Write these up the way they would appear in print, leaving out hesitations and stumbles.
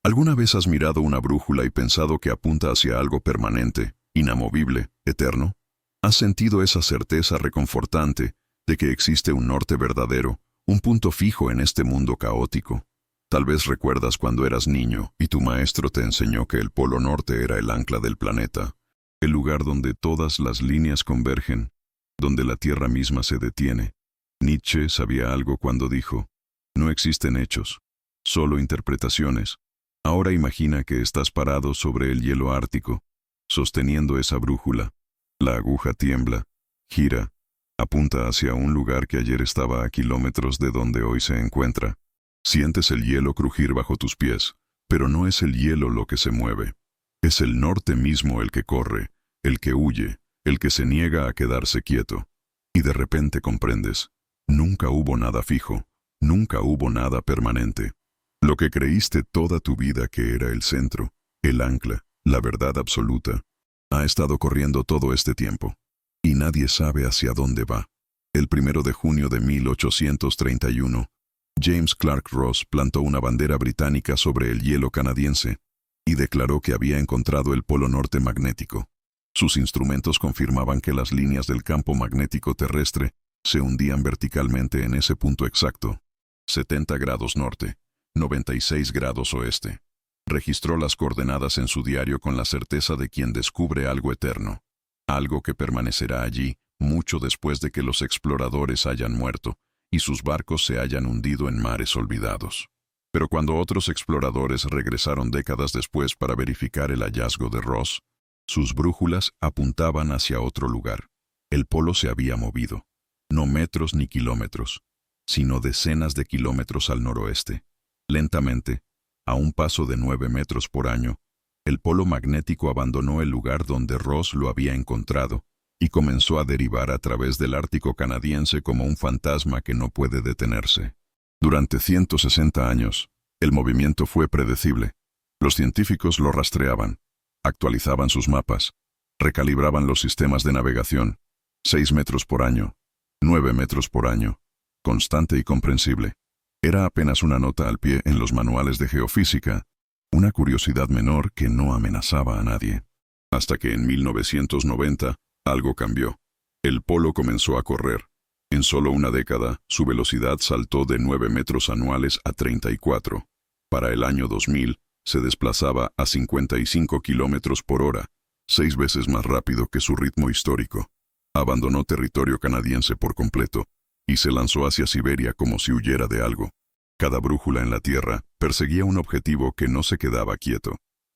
¿Alguna vez has mirado una brújula y pensado que apunta hacia algo permanente, inamovible, eterno? ¿Has sentido esa certeza reconfortante de que existe un norte verdadero, un punto fijo en este mundo caótico? Tal vez recuerdas cuando eras niño y tu maestro te enseñó que el Polo Norte era el ancla del planeta, el lugar donde todas las líneas convergen, donde la Tierra misma se detiene. Nietzsche sabía algo cuando dijo: no existen hechos, solo interpretaciones. Ahora imagina que estás parado sobre el hielo ártico, sosteniendo esa brújula. La aguja tiembla, gira, apunta hacia un lugar que ayer estaba a kilómetros de donde hoy se encuentra. Sientes el hielo crujir bajo tus pies, pero no es el hielo lo que se mueve. Es el norte mismo el que corre, el que huye, el que se niega a quedarse quieto. Y de repente comprendes: nunca hubo nada fijo, nunca hubo nada permanente. Lo que creíste toda tu vida que era el centro, el ancla, la verdad absoluta, ha estado corriendo todo este tiempo. Y nadie sabe hacia dónde va. El 1 de junio de 1831, James Clark Ross plantó una bandera británica sobre el hielo canadiense y declaró que había encontrado el Polo Norte magnético. Sus instrumentos confirmaban que las líneas del campo magnético terrestre se hundían verticalmente en ese punto exacto, 70 grados norte, 96 grados oeste. Registró las coordenadas en su diario con la certeza de quien descubre algo eterno, algo que permanecerá allí mucho después de que los exploradores hayan muerto y sus barcos se hayan hundido en mares olvidados. Pero cuando otros exploradores regresaron décadas después para verificar el hallazgo de Ross, sus brújulas apuntaban hacia otro lugar. El polo se había movido, no metros ni kilómetros, sino decenas de kilómetros al noroeste. Lentamente, a un paso de 9 metros por año, el polo magnético abandonó el lugar donde Ross lo había encontrado y comenzó a derivar a través del Ártico canadiense como un fantasma que no puede detenerse. Durante 160 años, el movimiento fue predecible. Los científicos lo rastreaban, actualizaban sus mapas, recalibraban los sistemas de navegación. 6 metros por año, 9 metros por año, constante y comprensible. Era apenas una nota al pie en los manuales de geofísica, una curiosidad menor que no amenazaba a nadie. Hasta que en 1990, algo cambió. El polo comenzó a correr. En solo una década, su velocidad saltó de 9 metros anuales a 34. Para el año 2000, se desplazaba a 55 kilómetros por hora, 6 veces más rápido que su ritmo histórico. Abandonó territorio canadiense por completo y se lanzó hacia Siberia como si huyera de algo. Cada brújula en la Tierra perseguía un objetivo que no se quedaba quieto.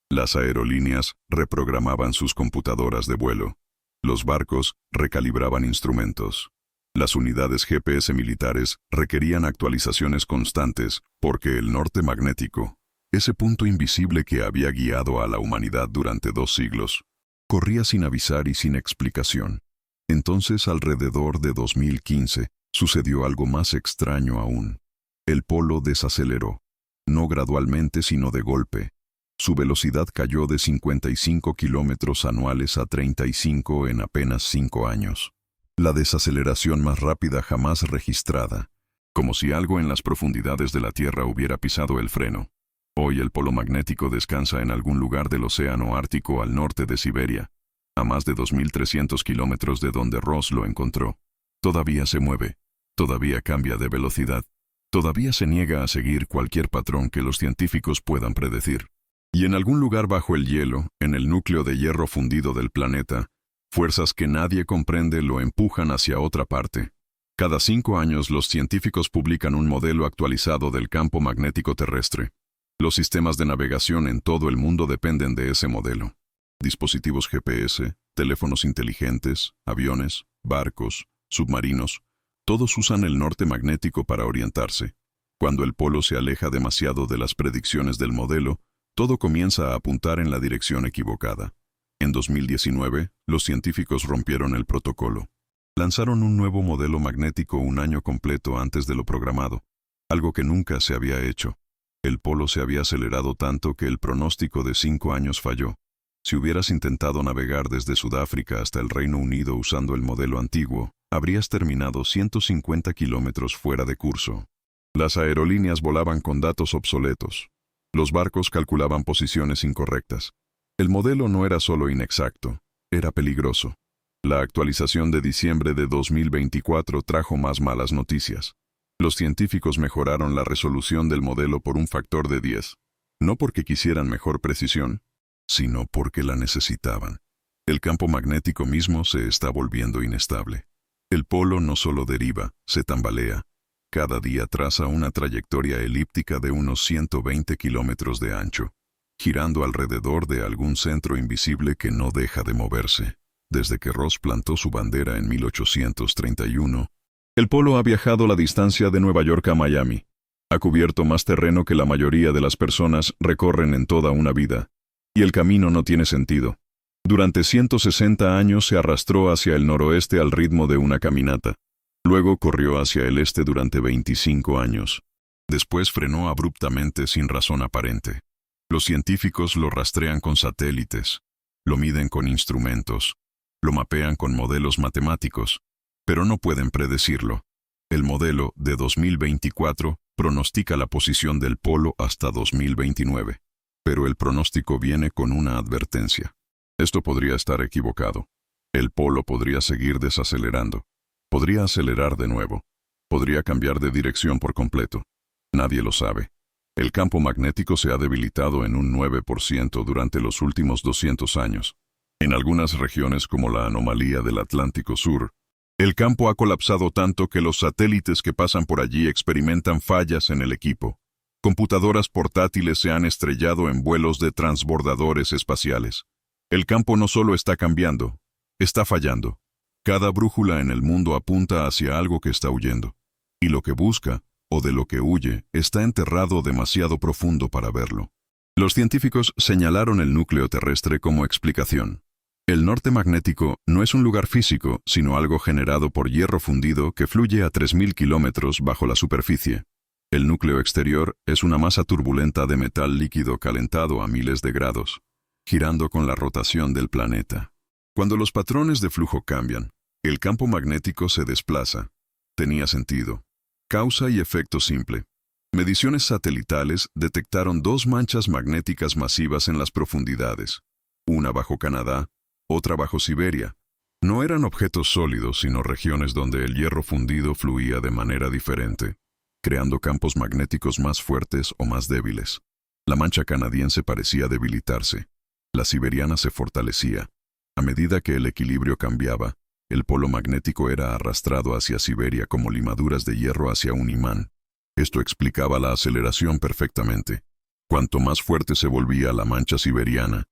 Las aerolíneas reprogramaban sus computadoras de vuelo. Los barcos recalibraban instrumentos. Las unidades GPS militares requerían actualizaciones constantes porque el norte magnético, ese punto invisible que había guiado a la humanidad durante 2 siglos, corría sin avisar y sin explicación. Entonces, alrededor de 2015, sucedió algo más extraño aún. El polo desaceleró, no gradualmente sino de golpe. Su velocidad cayó de 55 kilómetros anuales a 35 en apenas 5 años. La desaceleración más rápida jamás registrada, como si algo en las profundidades de la Tierra hubiera pisado el freno. Hoy el polo magnético descansa en algún lugar del océano Ártico al norte de Siberia, a más de 2.300 kilómetros de donde Ross lo encontró. Todavía se mueve, todavía cambia de velocidad, todavía se niega a seguir cualquier patrón que los científicos puedan predecir. Y en algún lugar bajo el hielo, en el núcleo de hierro fundido del planeta, fuerzas que nadie comprende lo empujan hacia otra parte. Cada 5 años los científicos publican un modelo actualizado del campo magnético terrestre. Los sistemas de navegación en todo el mundo dependen de ese modelo. Dispositivos GPS, teléfonos inteligentes, aviones, barcos, submarinos, todos usan el norte magnético para orientarse. Cuando el polo se aleja demasiado de las predicciones del modelo, todo comienza a apuntar en la dirección equivocada. En 2019, los científicos rompieron el protocolo. Lanzaron un nuevo modelo magnético un año completo antes de lo programado, algo que nunca se había hecho. El polo se había acelerado tanto que el pronóstico de 5 años falló. Si hubieras intentado navegar desde Sudáfrica hasta el Reino Unido usando el modelo antiguo, habrías terminado 150 kilómetros fuera de curso. Las aerolíneas volaban con datos obsoletos. Los barcos calculaban posiciones incorrectas. El modelo no era solo inexacto, era peligroso. La actualización de diciembre de 2024 trajo más malas noticias. Los científicos mejoraron la resolución del modelo por un factor de 10, no porque quisieran mejor precisión, sino porque la necesitaban. El campo magnético mismo se está volviendo inestable. El polo no solo deriva, se tambalea. Cada día traza una trayectoria elíptica de unos 120 kilómetros de ancho, girando alrededor de algún centro invisible que no deja de moverse. Desde que Ross plantó su bandera en 1831, el polo ha viajado la distancia de Nueva York a Miami. Ha cubierto más terreno que la mayoría de las personas recorren en toda una vida, y el camino no tiene sentido. Durante 160 años se arrastró hacia el noroeste al ritmo de una caminata. Luego corrió hacia el este durante 25 años. Después frenó abruptamente sin razón aparente. Los científicos lo rastrean con satélites, lo miden con instrumentos, lo mapean con modelos matemáticos, pero no pueden predecirlo. El modelo de 2024 pronostica la posición del polo hasta 2029, pero el pronóstico viene con una advertencia. Esto podría estar equivocado. El polo podría seguir desacelerando. Podría acelerar de nuevo. Podría cambiar de dirección por completo. Nadie lo sabe. El campo magnético se ha debilitado en un 9% durante los últimos 200 años. En algunas regiones como la anomalía del Atlántico Sur, el campo ha colapsado tanto que los satélites que pasan por allí experimentan fallas en el equipo. Computadoras portátiles se han estrellado en vuelos de transbordadores espaciales. El campo no solo está cambiando, está fallando. Cada brújula en el mundo apunta hacia algo que está huyendo. Y lo que busca, o de lo que huye, está enterrado demasiado profundo para verlo. Los científicos señalaron el núcleo terrestre como explicación. El norte magnético no es un lugar físico, sino algo generado por hierro fundido que fluye a 3.000 kilómetros bajo la superficie. El núcleo exterior es una masa turbulenta de metal líquido calentado a miles de grados, girando con la rotación del planeta. Cuando los patrones de flujo cambian, el campo magnético se desplaza. Tenía sentido. Causa y efecto simple. Mediciones satelitales detectaron dos manchas magnéticas masivas en las profundidades. Una bajo Canadá, otra bajo Siberia. No eran objetos sólidos, sino regiones donde el hierro fundido fluía de manera diferente, creando campos magnéticos más fuertes o más débiles. La mancha canadiense parecía debilitarse. La siberiana se fortalecía. A medida que el equilibrio cambiaba, el polo magnético era arrastrado hacia Siberia como limaduras de hierro hacia un imán. Esto explicaba la aceleración perfectamente. Cuanto más fuerte se volvía la mancha siberiana,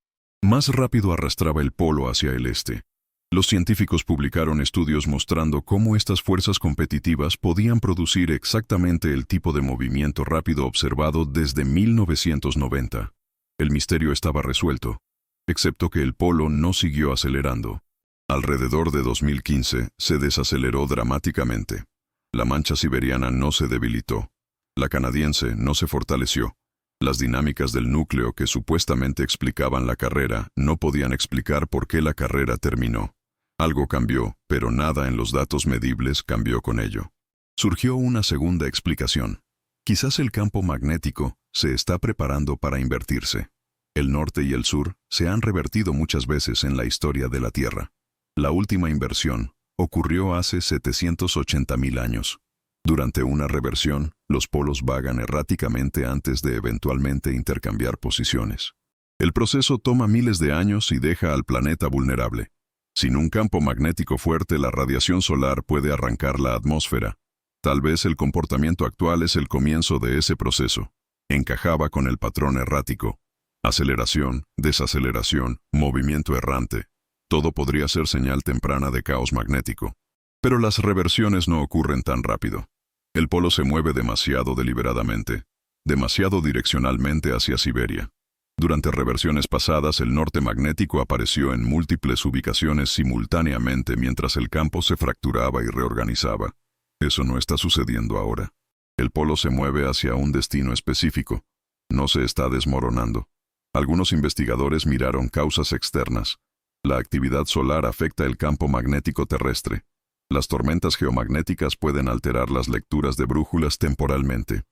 más rápido arrastraba el polo hacia el este. Los científicos publicaron estudios mostrando cómo estas fuerzas competitivas podían producir exactamente el tipo de movimiento rápido observado desde 1990. El misterio estaba resuelto, excepto que el polo no siguió acelerando. Alrededor de 2015 se desaceleró dramáticamente. La mancha siberiana no se debilitó. La canadiense no se fortaleció. Las dinámicas del núcleo que supuestamente explicaban la carrera no podían explicar por qué la carrera terminó. Algo cambió, pero nada en los datos medibles cambió con ello. Surgió una segunda explicación. Quizás el campo magnético se está preparando para invertirse. El norte y el sur se han revertido muchas veces en la historia de la Tierra. La última inversión ocurrió hace 780.000 años. Durante una reversión, los polos vagan erráticamente antes de eventualmente intercambiar posiciones. El proceso toma miles de años y deja al planeta vulnerable. Sin un campo magnético fuerte, la radiación solar puede arrancar la atmósfera. Tal vez el comportamiento actual es el comienzo de ese proceso. Encajaba con el patrón errático. Aceleración, desaceleración, movimiento errante. Todo podría ser señal temprana de caos magnético. Pero las reversiones no ocurren tan rápido. El polo se mueve demasiado deliberadamente, demasiado direccionalmente hacia Siberia. Durante reversiones pasadas, el norte magnético apareció en múltiples ubicaciones simultáneamente mientras el campo se fracturaba y reorganizaba. Eso no está sucediendo ahora. El polo se mueve hacia un destino específico. No se está desmoronando. Algunos investigadores miraron causas externas. La actividad solar afecta el campo magnético terrestre. Las tormentas geomagnéticas pueden alterar las lecturas de brújulas temporalmente.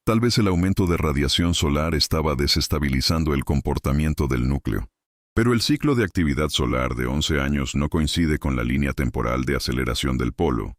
Tal vez el aumento de radiación solar estaba desestabilizando el comportamiento del núcleo. Pero el ciclo de actividad solar de 11 años no coincide con la línea temporal de aceleración del polo.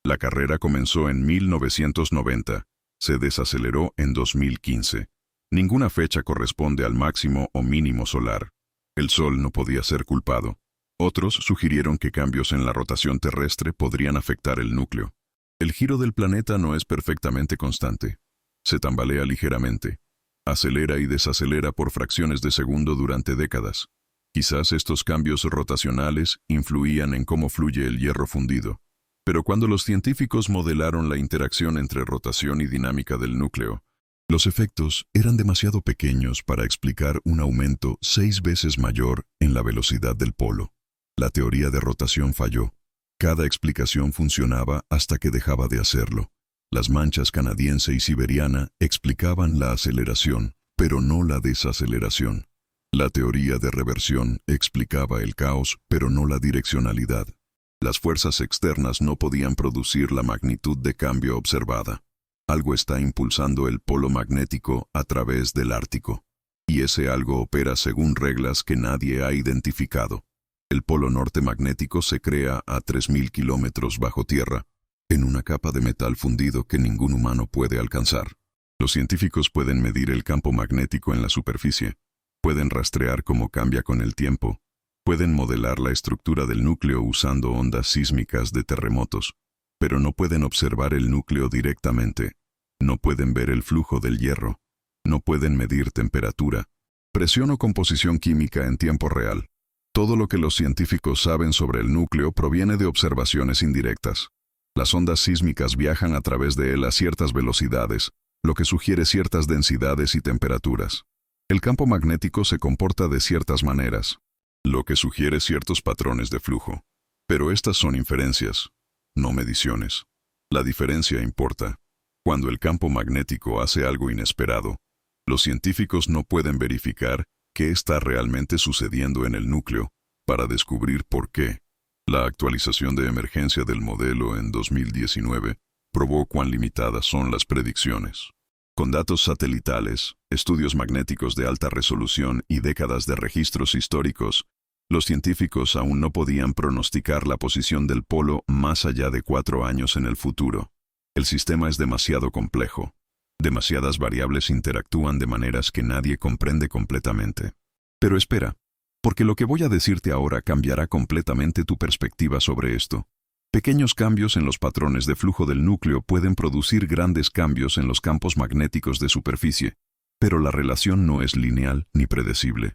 La carrera comenzó en 1990, se desaceleró en 2015. Ninguna fecha corresponde al máximo o mínimo solar. El Sol no podía ser culpado. Otros sugirieron que cambios en la rotación terrestre podrían afectar el núcleo. El giro del planeta no es perfectamente constante. Se tambalea ligeramente. Acelera y desacelera por fracciones de segundo durante décadas. Quizás estos cambios rotacionales influían en cómo fluye el hierro fundido. Pero cuando los científicos modelaron la interacción entre rotación y dinámica del núcleo, los efectos eran demasiado pequeños para explicar un aumento 6 veces mayor en la velocidad del polo. La teoría de rotación falló. Cada explicación funcionaba hasta que dejaba de hacerlo. Las manchas canadiense y siberiana explicaban la aceleración, pero no la desaceleración. La teoría de reversión explicaba el caos, pero no la direccionalidad. Las fuerzas externas no podían producir la magnitud de cambio observada. Algo está impulsando el polo magnético a través del Ártico. Y ese algo opera según reglas que nadie ha identificado. El polo norte magnético se crea a 3.000 kilómetros bajo tierra, en una capa de metal fundido que ningún humano puede alcanzar. Los científicos pueden medir el campo magnético en la superficie. Pueden rastrear cómo cambia con el tiempo. Pueden modelar la estructura del núcleo usando ondas sísmicas de terremotos, pero no pueden observar el núcleo directamente. No pueden ver el flujo del hierro. No pueden medir temperatura, presión o composición química en tiempo real. Todo lo que los científicos saben sobre el núcleo proviene de observaciones indirectas. Las ondas sísmicas viajan a través de él a ciertas velocidades, lo que sugiere ciertas densidades y temperaturas. El campo magnético se comporta de ciertas maneras, lo que sugiere ciertos patrones de flujo. Pero estas son inferencias, no mediciones. La diferencia importa. Cuando el campo magnético hace algo inesperado, los científicos no pueden verificar qué está realmente sucediendo en el núcleo para descubrir por qué. La actualización de emergencia del modelo en 2019 probó cuán limitadas son las predicciones. Con datos satelitales, estudios magnéticos de alta resolución y décadas de registros históricos, los científicos aún no podían pronosticar la posición del polo más allá de 4 años en el futuro. El sistema es demasiado complejo. Demasiadas variables interactúan de maneras que nadie comprende completamente. Pero espera, porque lo que voy a decirte ahora cambiará completamente tu perspectiva sobre esto. Pequeños cambios en los patrones de flujo del núcleo pueden producir grandes cambios en los campos magnéticos de superficie, pero la relación no es lineal ni predecible.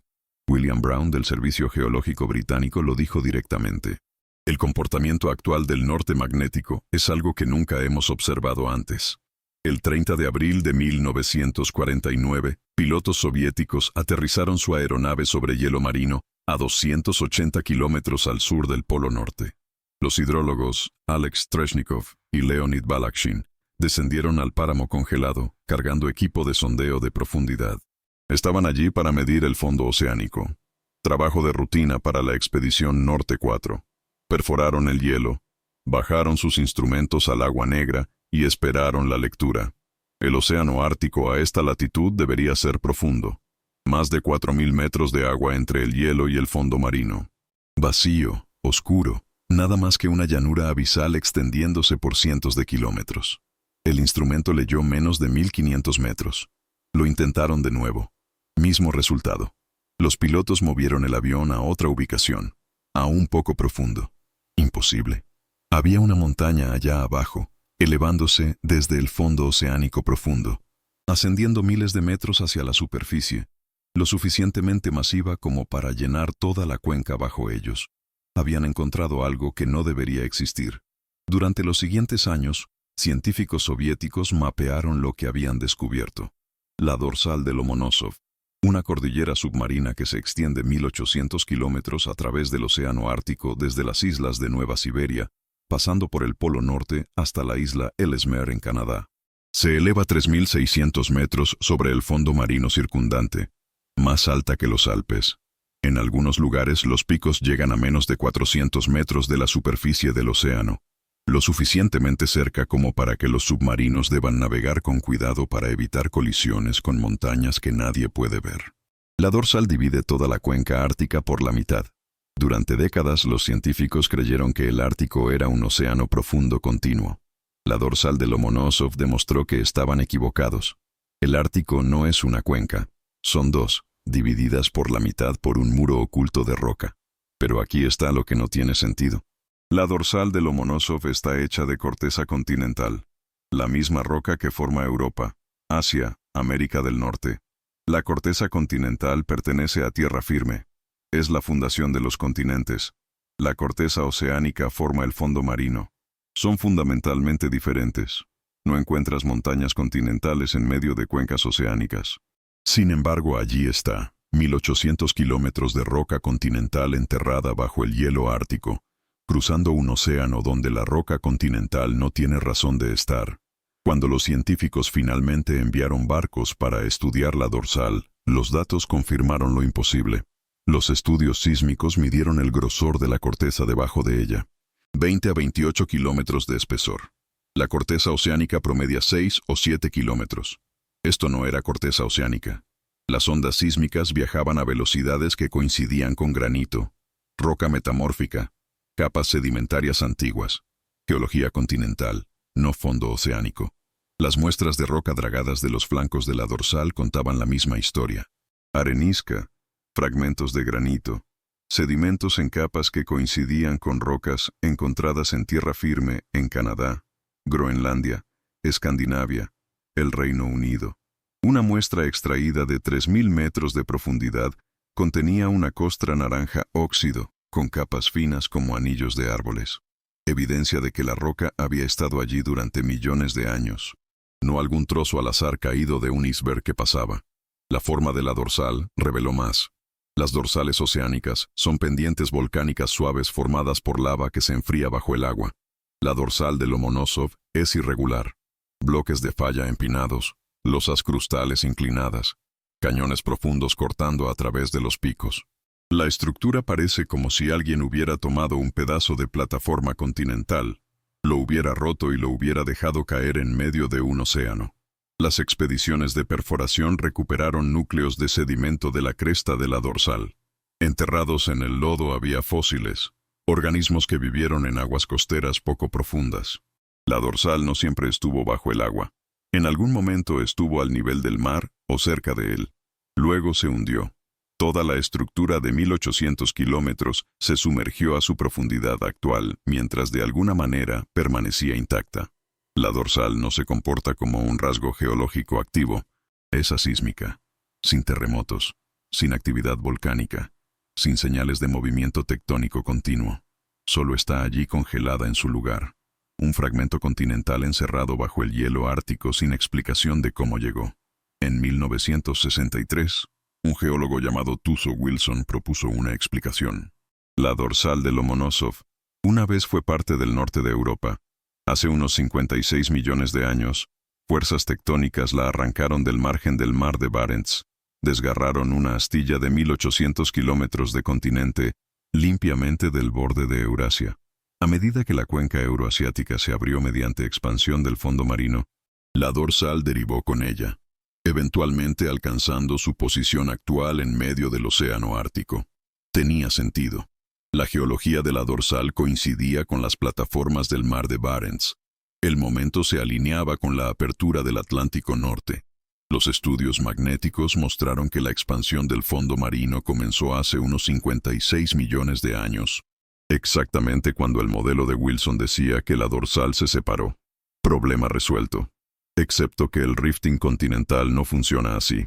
William Brown del Servicio Geológico Británico lo dijo directamente. El comportamiento actual del norte magnético es algo que nunca hemos observado antes. El 30 de abril de 1949, pilotos soviéticos aterrizaron su aeronave sobre hielo marino a 280 kilómetros al sur del Polo Norte. Los hidrólogos Alex Treshnikov y Leonid Balakshin descendieron al páramo congelado, cargando equipo de sondeo de profundidad. Estaban allí para medir el fondo oceánico. Trabajo de rutina para la expedición Norte 4. Perforaron el hielo, bajaron sus instrumentos al agua negra y esperaron la lectura. El océano Ártico a esta latitud debería ser profundo. Más de 4.000 metros de agua entre el hielo y el fondo marino. Vacío, oscuro, nada más que una llanura abisal extendiéndose por cientos de kilómetros. El instrumento leyó menos de 1.500 metros. Lo intentaron de nuevo. Mismo resultado. Los pilotos movieron el avión a otra ubicación, aún poco profundo. Imposible. Había una montaña allá abajo, elevándose desde el fondo oceánico profundo, ascendiendo miles de metros hacia la superficie, lo suficientemente masiva como para llenar toda la cuenca bajo ellos. Habían encontrado algo que no debería existir. Durante los siguientes años, científicos soviéticos mapearon lo que habían descubierto. La dorsal de Lomonosov, una cordillera submarina que se extiende 1.800 kilómetros a través del océano Ártico desde las islas de Nueva Siberia, pasando por el Polo Norte hasta la isla Ellesmere en Canadá. Se eleva 3.600 metros sobre el fondo marino circundante, más alta que los Alpes. En algunos lugares los picos llegan a menos de 400 metros de la superficie del océano. lo suficientemente cerca como para que los submarinos deban navegar con cuidado para evitar colisiones con montañas que nadie puede ver. La dorsal divide toda la cuenca ártica por la mitad. Durante décadas los científicos creyeron que el Ártico era un océano profundo continuo. La dorsal de Lomonosov demostró que estaban equivocados. El Ártico no es una cuenca, son dos, divididas por la mitad por un muro oculto de roca. Pero aquí está lo que no tiene sentido. La dorsal de Lomonosov está hecha de corteza continental, la misma roca que forma Europa, Asia, América del Norte. La corteza continental pertenece a tierra firme. Es la fundación de los continentes. La corteza oceánica forma el fondo marino. Son fundamentalmente diferentes. No encuentras montañas continentales en medio de cuencas oceánicas. Sin embargo, allí está, 1800 kilómetros de roca continental enterrada bajo el hielo ártico, cruzando un océano donde la roca continental no tiene razón de estar. Cuando los científicos finalmente enviaron barcos para estudiar la dorsal, los datos confirmaron lo imposible. Los estudios sísmicos midieron el grosor de la corteza debajo de ella. 20 a 28 kilómetros de espesor. La corteza oceánica promedia 6 o 7 kilómetros. Esto no era corteza oceánica. Las ondas sísmicas viajaban a velocidades que coincidían con granito, roca metamórfica, capas sedimentarias antiguas, geología continental, no fondo oceánico. Las muestras de roca dragadas de los flancos de la dorsal contaban la misma historia. Arenisca, fragmentos de granito, sedimentos en capas que coincidían con rocas encontradas en tierra firme en Canadá, Groenlandia, Escandinavia, el Reino Unido. Una muestra extraída de 3000 metros de profundidad contenía una costra naranja óxido, con capas finas como anillos de árboles. Evidencia de que la roca había estado allí durante millones de años. No algún trozo al azar caído de un iceberg que pasaba. La forma de la dorsal reveló más. Las dorsales oceánicas son pendientes volcánicas suaves formadas por lava que se enfría bajo el agua. La dorsal de Lomonosov es irregular. Bloques de falla empinados, losas crustales inclinadas, cañones profundos cortando a través de los picos. La estructura parece como si alguien hubiera tomado un pedazo de plataforma continental, lo hubiera roto y lo hubiera dejado caer en medio de un océano. Las expediciones de perforación recuperaron núcleos de sedimento de la cresta de la dorsal. Enterrados en el lodo había fósiles, organismos que vivieron en aguas costeras poco profundas. La dorsal no siempre estuvo bajo el agua. En algún momento estuvo al nivel del mar o cerca de él. Luego se hundió. Toda la estructura de 1800 kilómetros se sumergió a su profundidad actual, mientras de alguna manera permanecía intacta. La dorsal no se comporta como un rasgo geológico activo. Es asísmica, sin terremotos, sin actividad volcánica, sin señales de movimiento tectónico continuo. Solo está allí congelada en su lugar. Un fragmento continental encerrado bajo el hielo ártico sin explicación de cómo llegó. En 1963, un geólogo llamado Tuzo Wilson propuso una explicación. La dorsal de Lomonosov una vez fue parte del norte de Europa. Hace unos 56 millones de años, fuerzas tectónicas la arrancaron del margen del mar de Barents, desgarraron una astilla de 1800 kilómetros de continente limpiamente del borde de Eurasia. A medida que la cuenca euroasiática se abrió mediante expansión del fondo marino, la dorsal derivó con ella, eventualmente alcanzando su posición actual en medio del océano Ártico. Tenía sentido. La geología de la dorsal coincidía con las plataformas del mar de Barents. El momento se alineaba con la apertura del Atlántico Norte. Los estudios magnéticos mostraron que la expansión del fondo marino comenzó hace unos 56 millones de años, exactamente cuando el modelo de Wilson decía que la dorsal se separó. Problema resuelto. Excepto que el rifting continental no funciona así.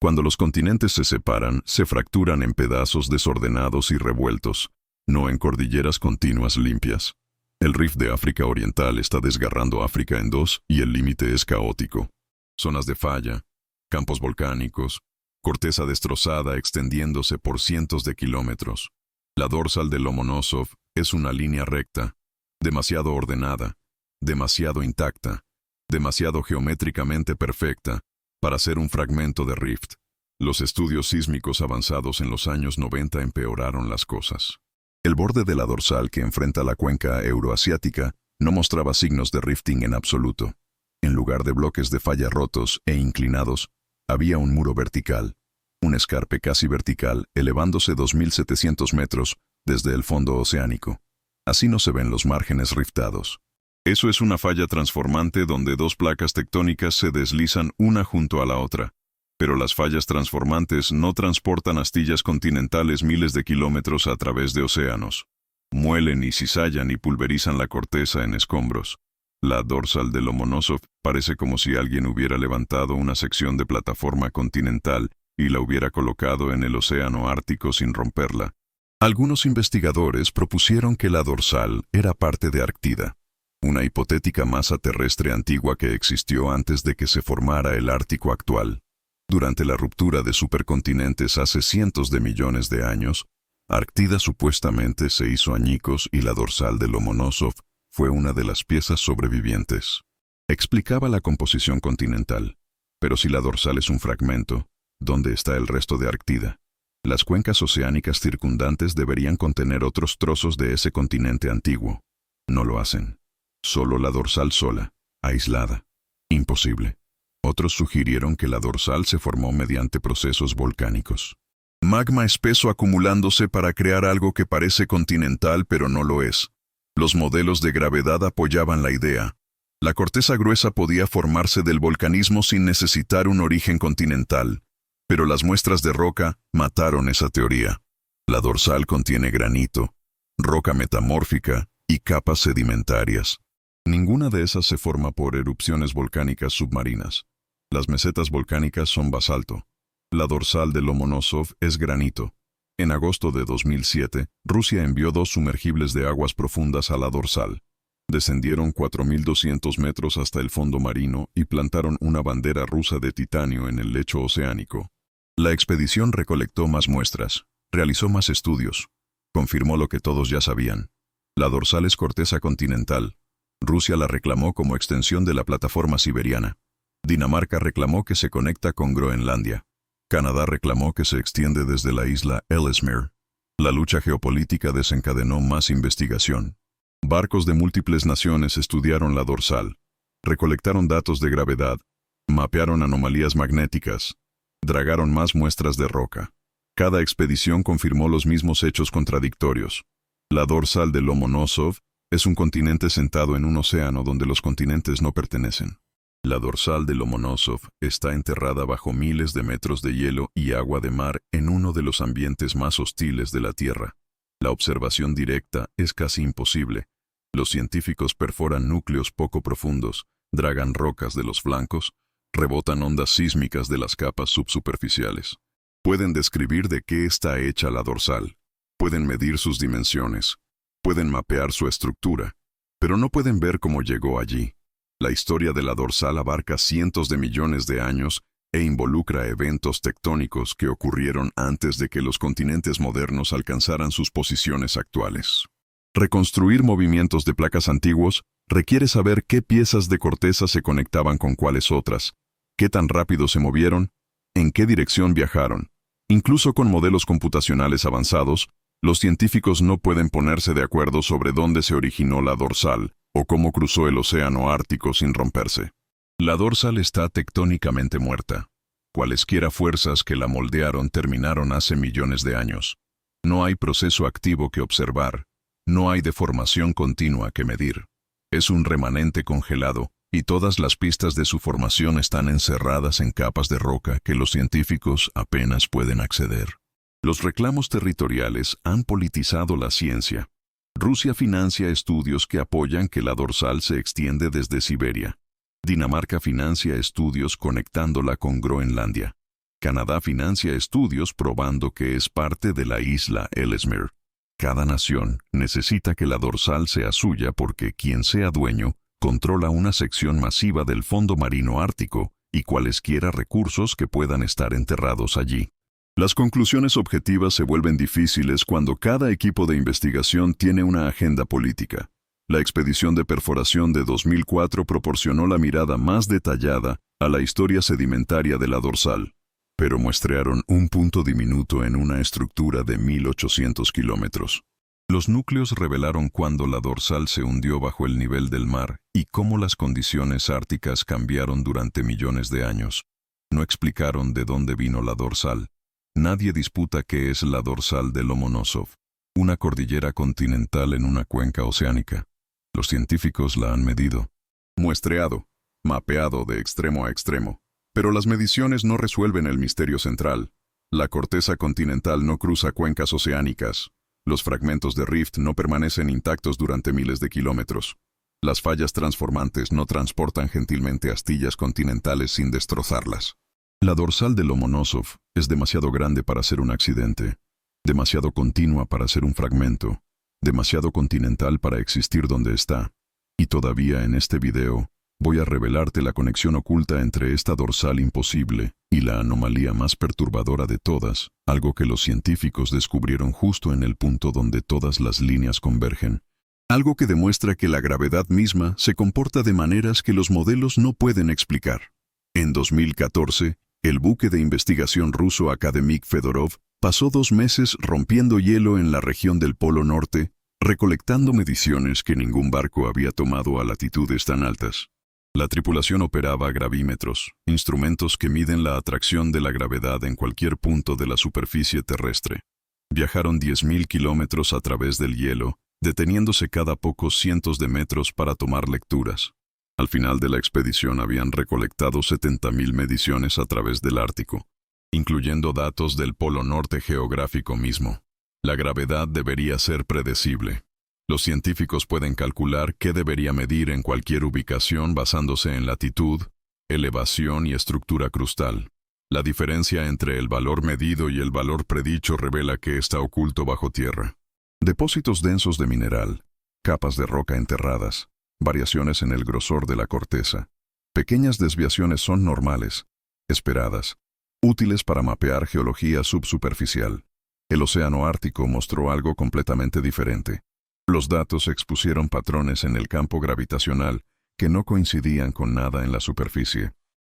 Cuando los continentes se separan, se fracturan en pedazos desordenados y revueltos, no en cordilleras continuas limpias. El rift de África Oriental está desgarrando África en dos y el límite es caótico. Zonas de falla, campos volcánicos, corteza destrozada extendiéndose por cientos de kilómetros. La dorsal de Lomonosov es una línea recta, demasiado ordenada, demasiado intacta, demasiado geométricamente perfecta para ser un fragmento de rift. Los estudios sísmicos avanzados en los años 90 empeoraron las cosas. El borde de la dorsal que enfrenta la cuenca euroasiática No mostraba signos de rifting en absoluto. En lugar de bloques de falla rotos e inclinados, había un muro vertical, un escarpe casi vertical elevándose 2.700 metros desde el fondo oceánico. Así no se ven los márgenes riftados. Eso es una falla transformante donde dos placas tectónicas se deslizan una junto a la otra. Pero las fallas transformantes no transportan astillas continentales miles de kilómetros a través de océanos. Muelen y cizallan y pulverizan la corteza en escombros. La dorsal de Lomonosov parece como si alguien hubiera levantado una sección de plataforma continental y la hubiera colocado en el océano Ártico sin romperla. Algunos investigadores propusieron que la dorsal era parte de Arctida, una hipotética masa terrestre antigua que existió antes de que se formara el Ártico actual. Durante la ruptura de supercontinentes hace cientos de millones de años, Arctida supuestamente se hizo añicos y la dorsal de Lomonosov fue una de las piezas sobrevivientes. Explicaba la composición continental. Pero si la dorsal es un fragmento, ¿dónde está el resto de Arctida? Las cuencas oceánicas circundantes deberían contener otros trozos de ese continente antiguo. No lo hacen. Solo la dorsal sola, aislada. Imposible. Otros sugirieron que la dorsal se formó mediante procesos volcánicos. Magma espeso acumulándose para crear algo que parece continental pero no lo es. Los modelos de gravedad apoyaban la idea. La corteza gruesa podía formarse del volcanismo sin necesitar un origen continental. Pero las muestras de roca mataron esa teoría. La dorsal contiene granito, roca metamórfica y capas sedimentarias. Ninguna de esas se forma por erupciones volcánicas submarinas. Las mesetas volcánicas son basalto. La dorsal de Lomonosov es granito. En agosto de 2007, Rusia envió 2 sumergibles de aguas profundas a la dorsal. Descendieron 4.200 metros hasta el fondo marino y plantaron una bandera rusa de titanio en el lecho oceánico. La expedición recolectó más muestras, realizó más estudios, confirmó lo que todos ya sabían. La dorsal es corteza continental. Rusia la reclamó como extensión de la plataforma siberiana. Dinamarca reclamó que se conecta con Groenlandia. Canadá reclamó que se extiende desde la isla Ellesmere. La lucha geopolítica desencadenó más investigación. Barcos de múltiples naciones estudiaron la dorsal, recolectaron datos de gravedad, mapearon anomalías magnéticas, dragaron más muestras de roca. Cada expedición confirmó los mismos hechos contradictorios. La dorsal de Lomonosov es un continente sentado en un océano donde los continentes no pertenecen. La dorsal de Lomonosov está enterrada bajo miles de metros de hielo y agua de mar en uno de los ambientes más hostiles de la Tierra. La observación directa es casi imposible. Los científicos perforan núcleos poco profundos, dragan rocas de los flancos, rebotan ondas sísmicas de las capas subsuperficiales. Pueden describir de qué está hecha la dorsal. Pueden medir sus dimensiones. Pueden mapear su estructura. Pero no pueden ver cómo llegó allí. La historia de la dorsal abarca cientos de millones de años e involucra eventos tectónicos que ocurrieron antes de que los continentes modernos alcanzaran sus posiciones actuales. Reconstruir movimientos de placas antiguos requiere saber qué piezas de corteza se conectaban con cuáles otras, qué tan rápido se movieron, en qué dirección viajaron. Incluso con modelos computacionales avanzados, los científicos no pueden ponerse de acuerdo sobre dónde se originó la dorsal o cómo cruzó el océano Ártico sin romperse. La dorsal está tectónicamente muerta. Cualesquiera fuerzas que la moldearon terminaron hace millones de años. No hay proceso activo que observar. No hay deformación continua que medir. Es un remanente congelado, y todas las pistas de su formación están encerradas en capas de roca que los científicos apenas pueden acceder. Los reclamos territoriales han politizado la ciencia. Rusia financia estudios que apoyan que la dorsal se extiende desde Siberia. Dinamarca financia estudios conectándola con Groenlandia. Canadá financia estudios probando que es parte de la isla Ellesmere. Cada nación necesita que la dorsal sea suya porque quien sea dueño controla una sección masiva del fondo marino ártico y cualesquiera recursos que puedan estar enterrados allí. Las conclusiones objetivas se vuelven difíciles cuando cada equipo de investigación tiene una agenda política. La expedición de perforación de 2004 proporcionó la mirada más detallada a la historia sedimentaria de la dorsal, pero muestrearon un punto diminuto en una estructura de 1.800 kilómetros. Los núcleos revelaron cuándo la dorsal se hundió bajo el nivel del mar y cómo las condiciones árticas cambiaron durante millones de años. No explicaron de dónde vino la dorsal. Nadie disputa qué es la dorsal de Lomonosov, una cordillera continental en una cuenca oceánica. Los científicos la han medido, muestreado, mapeado de extremo a extremo. Pero las mediciones no resuelven el misterio central. La corteza continental no cruza cuencas oceánicas. Los fragmentos de rift no permanecen intactos durante miles de kilómetros. Las fallas transformantes no transportan gentilmente astillas continentales sin destrozarlas. La dorsal de Lomonosov es demasiado grande para ser un accidente, demasiado continua para ser un fragmento, demasiado continental para existir donde está. Y todavía en este video, voy a revelarte la conexión oculta entre esta dorsal imposible y la anomalía más perturbadora de todas, algo que los científicos descubrieron justo en el punto donde todas las líneas convergen. Algo que demuestra que la gravedad misma se comporta de maneras que los modelos no pueden explicar. En 2014, el buque de investigación ruso Akademik Fedorov pasó 2 meses rompiendo hielo en la región del Polo Norte, recolectando mediciones que ningún barco había tomado a latitudes tan altas. La tripulación operaba gravímetros, instrumentos que miden la atracción de la gravedad en cualquier punto de la superficie terrestre. Viajaron 10.000 kilómetros a través del hielo, deteniéndose cada pocos cientos de metros para tomar lecturas. Al final de la expedición habían recolectado 70.000 mediciones a través del Ártico, incluyendo datos del Polo Norte geográfico mismo. La gravedad debería ser predecible. Los científicos pueden calcular qué debería medir en cualquier ubicación basándose en latitud, elevación y estructura crustal. La diferencia entre el valor medido y el valor predicho revela que está oculto bajo tierra. Depósitos densos de mineral, capas de roca enterradas, variaciones en el grosor de la corteza. Pequeñas desviaciones son normales, esperadas, útiles para mapear geología subsuperficial. El océano Ártico mostró algo completamente diferente. Los datos expusieron patrones en el campo gravitacional que no coincidían con nada en la superficie.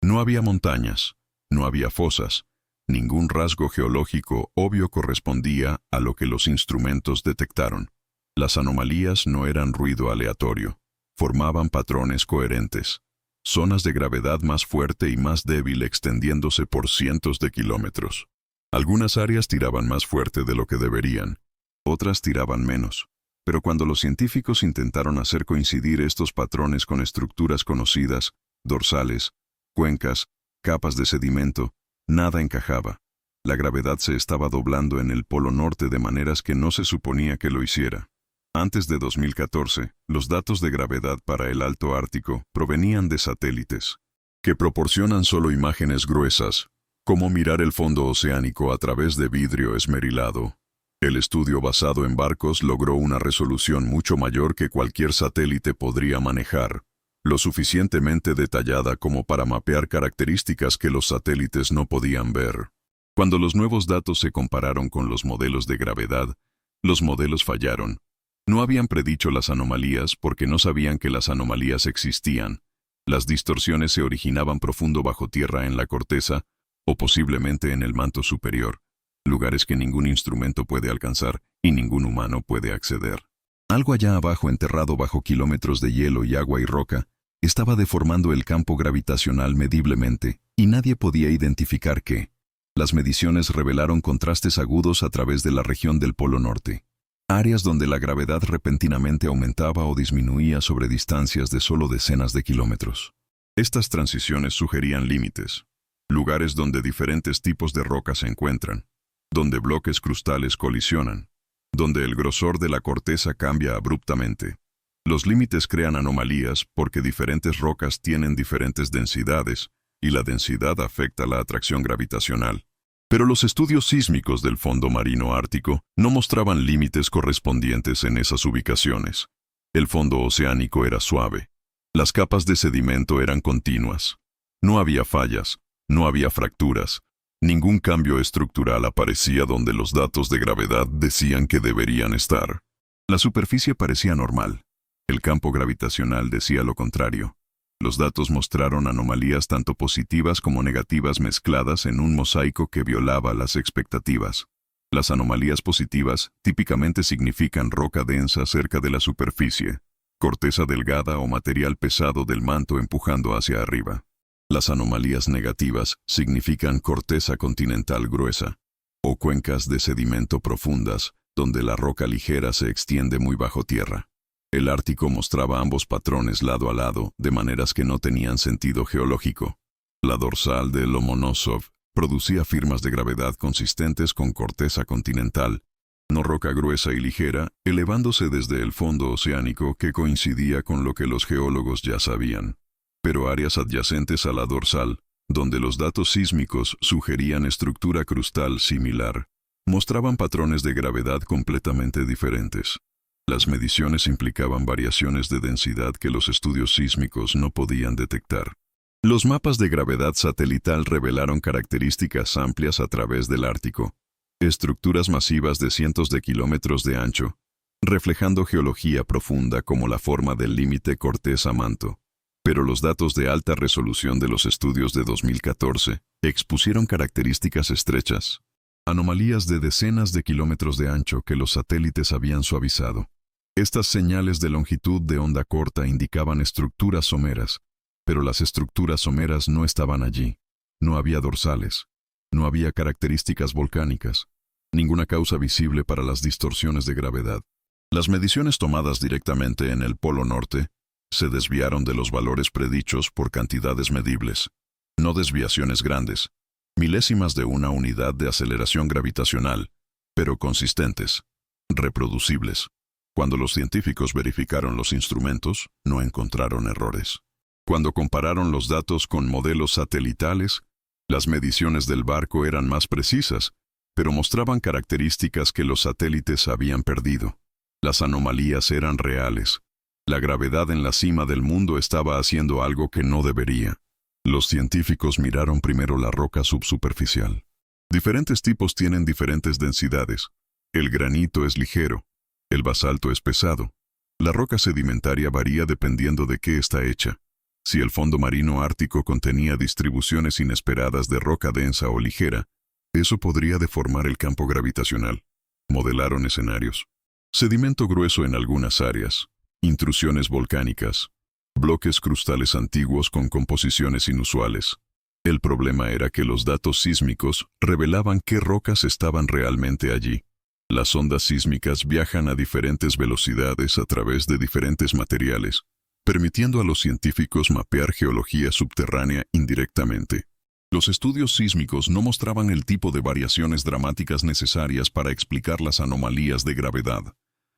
No había montañas, no había fosas, ningún rasgo geológico obvio correspondía a lo que los instrumentos detectaron. Las anomalías no eran ruido aleatorio, formaban patrones coherentes, zonas de gravedad más fuerte y más débil extendiéndose por cientos de kilómetros. Algunas áreas tiraban más fuerte de lo que deberían, otras tiraban menos. Pero cuando los científicos intentaron hacer coincidir estos patrones con estructuras conocidas, dorsales, cuencas, capas de sedimento, nada encajaba. La gravedad se estaba doblando en el Polo Norte de maneras que no se suponía que lo hiciera. Antes de 2014, los datos de gravedad para el Alto Ártico provenían de satélites, que proporcionan solo imágenes gruesas, como mirar el fondo oceánico a través de vidrio esmerilado. El estudio basado en barcos logró una resolución mucho mayor que cualquier satélite podría manejar, lo suficientemente detallada como para mapear características que los satélites no podían ver. Cuando los nuevos datos se compararon con los modelos de gravedad, los modelos fallaron. No habían predicho las anomalías porque no sabían que las anomalías existían. Las distorsiones se originaban profundo bajo tierra en la corteza o posiblemente en el manto superior, lugares que ningún instrumento puede alcanzar y ningún humano puede acceder. Algo allá abajo, enterrado bajo kilómetros de hielo y agua y roca, estaba deformando el campo gravitacional mediblemente, y nadie podía identificar qué. Las mediciones revelaron contrastes agudos a través de la región del Polo Norte. Áreas donde la gravedad repentinamente aumentaba o disminuía sobre distancias de solo decenas de kilómetros. Estas transiciones sugerían límites, lugares donde diferentes tipos de rocas se encuentran, donde bloques crustales colisionan, donde el grosor de la corteza cambia abruptamente. Los límites crean anomalías porque diferentes rocas tienen diferentes densidades, y la densidad afecta la atracción gravitacional. Pero los estudios sísmicos del fondo marino ártico no mostraban límites correspondientes en esas ubicaciones. El fondo oceánico era suave. Las capas de sedimento eran continuas. No había fallas, no había fracturas. Ningún cambio estructural aparecía donde los datos de gravedad decían que deberían estar. La superficie parecía normal. El campo gravitacional decía lo contrario. Los datos mostraron anomalías tanto positivas como negativas mezcladas en un mosaico que violaba las expectativas. Las anomalías positivas típicamente significan roca densa cerca de la superficie, corteza delgada o material pesado del manto empujando hacia arriba. Las anomalías negativas significan corteza continental gruesa, o cuencas de sedimento profundas, donde la roca ligera se extiende muy bajo tierra. El Ártico mostraba ambos patrones lado a lado, de maneras que no tenían sentido geológico. La dorsal de Lomonosov producía firmas de gravedad consistentes con corteza continental, no roca gruesa y ligera, elevándose desde el fondo oceánico que coincidía con lo que los geólogos ya sabían. Pero áreas adyacentes a la dorsal, donde los datos sísmicos sugerían estructura crustal similar, mostraban patrones de gravedad completamente diferentes. Las mediciones implicaban variaciones de densidad que los estudios sísmicos no podían detectar. Los mapas de gravedad satelital revelaron características amplias a través del Ártico, estructuras masivas de cientos de kilómetros de ancho, reflejando geología profunda como la forma del límite corteza-manto. Pero los datos de alta resolución de los estudios de 2014 expusieron características estrechas, anomalías de decenas de kilómetros de ancho que los satélites habían suavizado. Estas señales de longitud de onda corta indicaban estructuras someras, pero las estructuras someras no estaban allí. No había dorsales, no había características volcánicas, ninguna causa visible para las distorsiones de gravedad. Las mediciones tomadas directamente en el Polo Norte se desviaron de los valores predichos por cantidades medibles, no desviaciones grandes, milésimas de una unidad de aceleración gravitacional, pero consistentes, reproducibles. Cuando los científicos verificaron los instrumentos, no encontraron errores. Cuando compararon los datos con modelos satelitales, las mediciones del barco eran más precisas, pero mostraban características que los satélites habían perdido. Las anomalías eran reales. La gravedad en la cima del mundo estaba haciendo algo que no debería. Los científicos miraron primero la roca subsuperficial. Diferentes tipos tienen diferentes densidades. El granito es ligero, el basalto es pesado. La roca sedimentaria varía dependiendo de qué está hecha. Si el fondo marino ártico contenía distribuciones inesperadas de roca densa o ligera, eso podría deformar el campo gravitacional. Modelaron escenarios. Sedimento grueso en algunas áreas, intrusiones volcánicas, bloques crustales antiguos con composiciones inusuales. El problema era que los datos sísmicos revelaban qué rocas estaban realmente allí. Las ondas sísmicas viajan a diferentes velocidades a través de diferentes materiales, permitiendo a los científicos mapear geología subterránea indirectamente. Los estudios sísmicos no mostraban el tipo de variaciones dramáticas necesarias para explicar las anomalías de gravedad.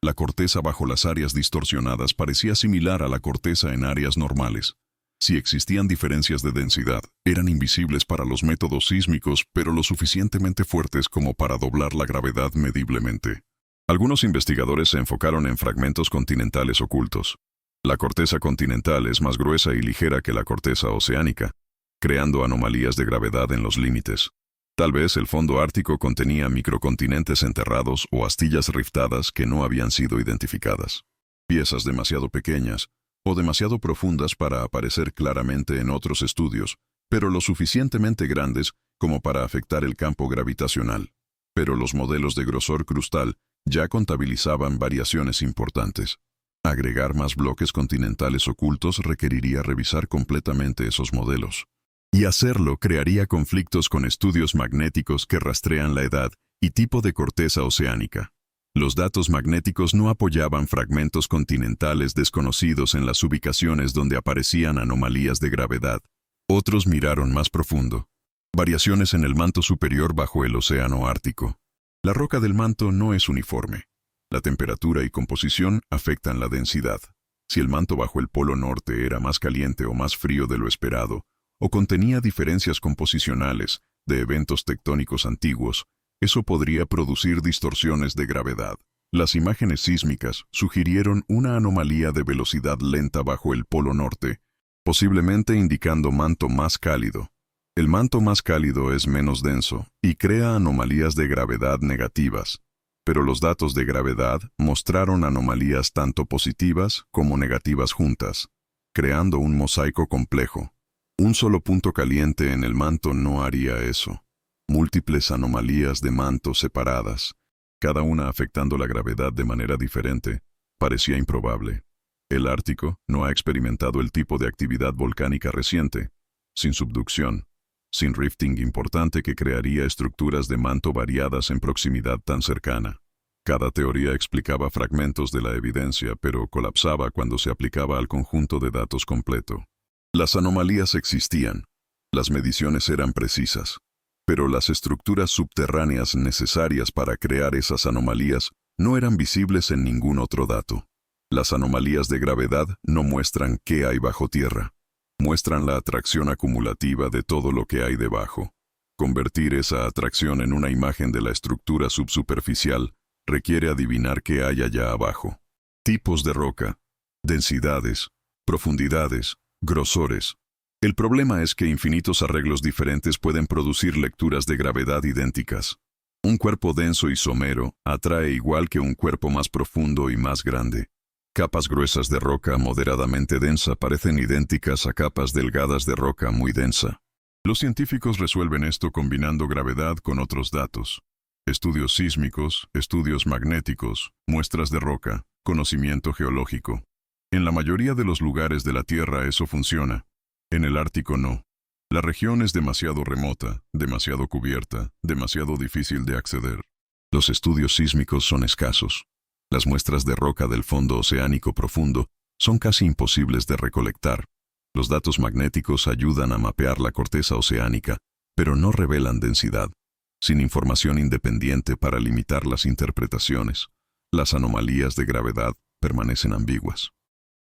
La corteza bajo las áreas distorsionadas parecía similar a la corteza en áreas normales. Si existían diferencias de densidad, eran invisibles para los métodos sísmicos, pero lo suficientemente fuertes como para doblar la gravedad mediblemente. Algunos investigadores se enfocaron en fragmentos continentales ocultos. La corteza continental es más gruesa y ligera que la corteza oceánica, creando anomalías de gravedad en los límites. Tal vez el fondo ártico contenía microcontinentes enterrados o astillas riftadas que no habían sido identificadas. Piezas demasiado pequeñas o demasiado profundas para aparecer claramente en otros estudios, pero lo suficientemente grandes como para afectar el campo gravitacional. Pero los modelos de grosor crustal ya contabilizaban variaciones importantes. Agregar más bloques continentales ocultos requeriría revisar completamente esos modelos. Y hacerlo crearía conflictos con estudios magnéticos que rastrean la edad y tipo de corteza oceánica. Los datos magnéticos no apoyaban fragmentos continentales desconocidos en las ubicaciones donde aparecían anomalías de gravedad. Otros miraron más profundo. Variaciones en el manto superior bajo el océano Ártico. La roca del manto no es uniforme. La temperatura y composición afectan la densidad. Si el manto bajo el Polo Norte era más caliente o más frío de lo esperado, o contenía diferencias composicionales de eventos tectónicos antiguos, eso podría producir distorsiones de gravedad. Las imágenes sísmicas sugirieron una anomalía de velocidad lenta bajo el Polo Norte, posiblemente indicando manto más cálido. El manto más cálido es menos denso y crea anomalías de gravedad negativas, pero los datos de gravedad mostraron anomalías tanto positivas como negativas juntas, creando un mosaico complejo. Un solo punto caliente en el manto no haría eso. Múltiples anomalías de manto separadas, cada una afectando la gravedad de manera diferente, parecía improbable. El Ártico no ha experimentado el tipo de actividad volcánica reciente, sin subducción, sin rifting importante que crearía estructuras de manto variadas en proximidad tan cercana. Cada teoría explicaba fragmentos de la evidencia, pero colapsaba cuando se aplicaba al conjunto de datos completo. Las anomalías existían, las mediciones eran precisas, pero las estructuras subterráneas necesarias para crear esas anomalías no eran visibles en ningún otro dato. Las anomalías de gravedad no muestran qué hay bajo tierra, muestran la atracción acumulativa de todo lo que hay debajo. Convertir esa atracción en una imagen de la estructura subsuperficial requiere adivinar qué hay allá abajo. Tipos de roca, densidades, profundidades, grosores. El problema es que infinitos arreglos diferentes pueden producir lecturas de gravedad idénticas. Un cuerpo denso y somero atrae igual que un cuerpo más profundo y más grande. Capas gruesas de roca moderadamente densa parecen idénticas a capas delgadas de roca muy densa. Los científicos resuelven esto combinando gravedad con otros datos. Estudios sísmicos, estudios magnéticos, muestras de roca, conocimiento geológico. En la mayoría de los lugares de la Tierra eso funciona. En el Ártico no. La región es demasiado remota, demasiado cubierta, demasiado difícil de acceder. Los estudios sísmicos son escasos. Las muestras de roca del fondo oceánico profundo son casi imposibles de recolectar. Los datos magnéticos ayudan a mapear la corteza oceánica, pero no revelan densidad. Sin información independiente para limitar las interpretaciones, las anomalías de gravedad permanecen ambiguas.